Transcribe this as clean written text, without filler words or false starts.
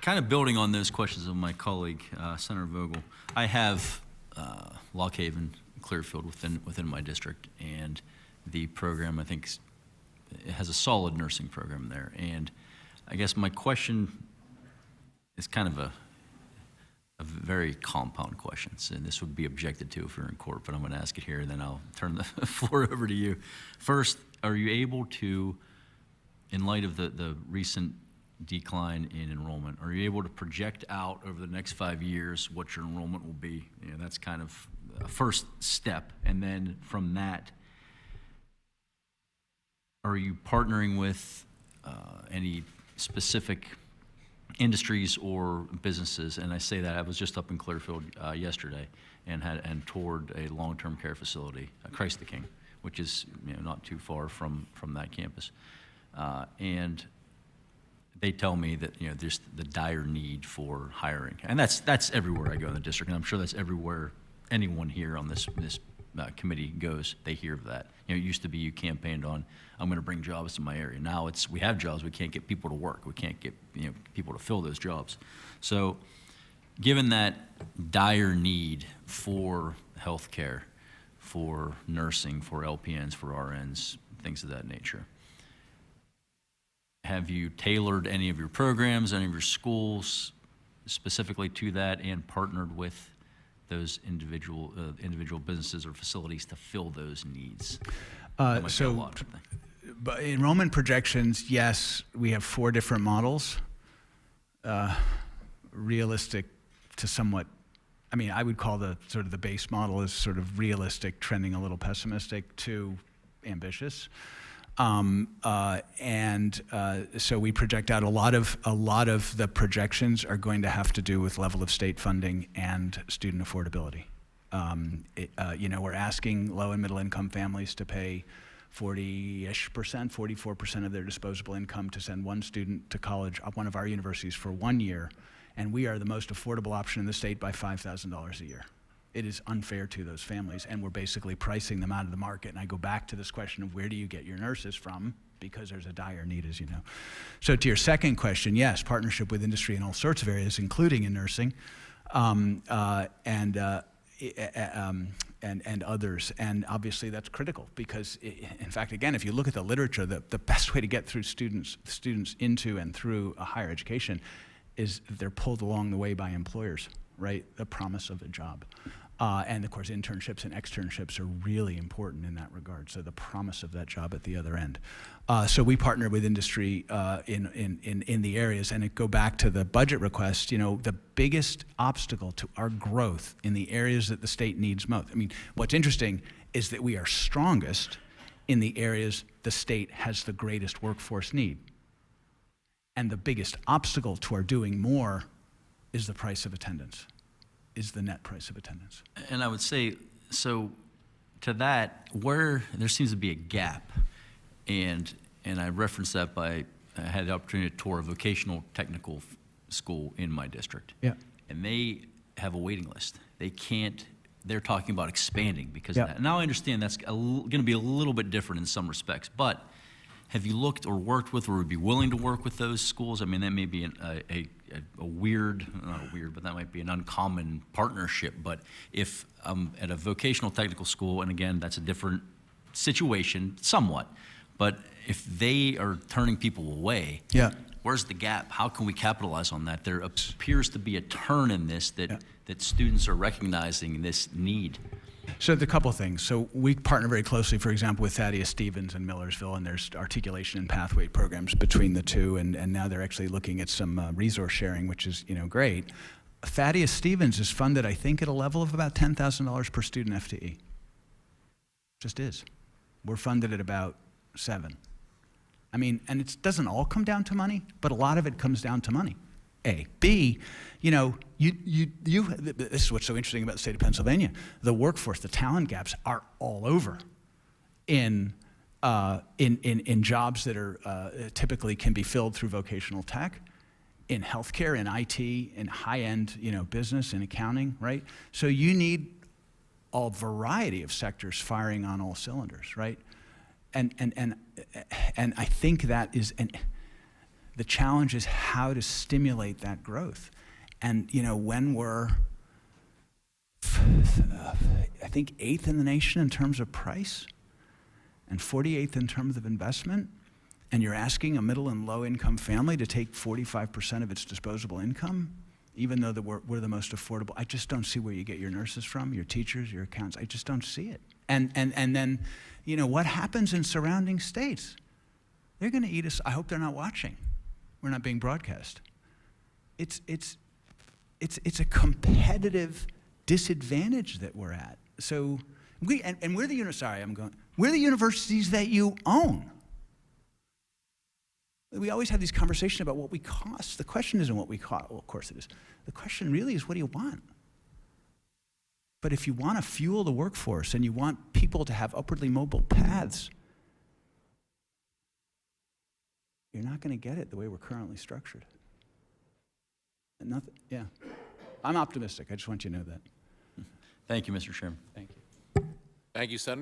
kind of building on those questions of my colleague, Senator Vogel, I have Lock Haven, Clearfield within my district, and the program, I think, it has a solid nursing program there. And I guess my question is kind of a very compound question, and this would be objected to if you're in court, but I'm going to ask it here, and then I'll turn the floor over to you. First, are you able to, in light of the recent decline in enrollment, are you able to project out over the next 5 years what your enrollment will be? You know, that's kind of a first step, and then from that, are you partnering with any specific industries or businesses? And I say that, I was just up in Clearfield yesterday and toured a long-term care facility, Christ the King, which is, you know, not too far from that campus. And they tell me that, you know, there's the dire need for hiring, and that's everywhere I go in the district, and I'm sure that's everywhere anyone here on this committee goes. They hear of that. You know, it used to be you campaigned on, I'm going to bring jobs to my area. Now it's, we have jobs, we can't get people to work. We can't get, you know, people to fill those jobs. So given that dire need for healthcare, for nursing, for LPNs, for RNs, things of that nature, have you tailored any of your programs, any of your schools specifically to that, and partnered with those individual businesses or facilities to fill those needs? But enrollment projections, yes, we have 4 different models. Realistic to somewhat, I mean, I would call the sort of the base model is sort of realistic, trending a little pessimistic to ambitious. So we project out a lot of the projections are going to have to do with level of state funding and student affordability. You know, we're asking low and middle income families to pay 40-ish%, 44% of their disposable income to send one student to college at one of our universities for 1 year, and we are the most affordable option in the state by $5,000 a year. It is unfair to those families, and we're basically pricing them out of the market. And I go back to this question of where do you get your nurses from, because there's a dire need, as you know. So to your second question, yes, partnership with industry in all sorts of areas, including in nursing, and others. And obviously that's critical because, in fact, again, if you look at the literature, the best way to get through students into and through a higher education is they're pulled along the way by employers, right? The promise of a job. And of course, internships and externships are really important in that regard. So the promise of that job at the other end. So we partner with industry in the areas, and it go back to the budget request. You know, the biggest obstacle to our growth in the areas that the state needs most. I mean, what's interesting is that we are strongest in the areas the state has the greatest workforce need. And the biggest obstacle to our doing more is the price of attendance. Is the net price of attendance. And I would say, so to that, where there seems to be a gap, and I referenced that by, I had the opportunity to tour a vocational technical school in my district. Yeah. And they have a waiting list. They can't, they're talking about expanding because yeah. of that. Now I understand that's going to be a little bit different in some respects, but have you looked or worked with or would be willing to work with those schools? I mean, that may be a weird, not a weird, but that might be an uncommon partnership. But if I'm at a vocational technical school, and again, that's a different situation somewhat, but if they are turning people away, yeah. where's the gap? How can we capitalize on that? There appears to be a turn in this that students are recognizing this need. So the couple of things. So we partner very closely, for example, with Thaddeus Stevens in Millersville, and there's articulation and pathway programs between the two, and now they're actually looking at some resource sharing, which is, you know, great. Thaddeus Stevens is funded, I think, at a level of about $10,000 per student FTE. Just is. We're funded at about 7. I mean, and it doesn't all come down to money, but a lot of it comes down to money. A. B, you know, this is what's so interesting about the state of Pennsylvania. The workforce, the talent gaps are all over in jobs that are typically can be filled through vocational tech, in healthcare, in IT, in high-end, you know, business, in accounting, right? So you need a variety of sectors firing on all cylinders, right? And I think that is, and The challenge is how to stimulate that growth. And, when we're, I think, 8th in the nation in terms of price and 48th in terms of investment, and you're asking a middle and low income family to take 45% of its disposable income, even though we're the most affordable, I just don't see where you get your nurses from, your teachers, your accountants. I just don't see it. And then, what happens in surrounding states? They're going to eat us. I hope they're not watching. We're not being broadcast. It's a competitive disadvantage that we're at. So we're the universities that you own. We always have these conversations about what we cost. The question isn't what we cost. Well, of course it is. The question really is, what do you want? But if you want to fuel the workforce and you want people to have upwardly mobile paths, you're not going to get it the way we're currently structured. Yeah. I'm optimistic. I just want you to know that. Thank you, Mr. Chairman. Thank you. Thank you, Senator.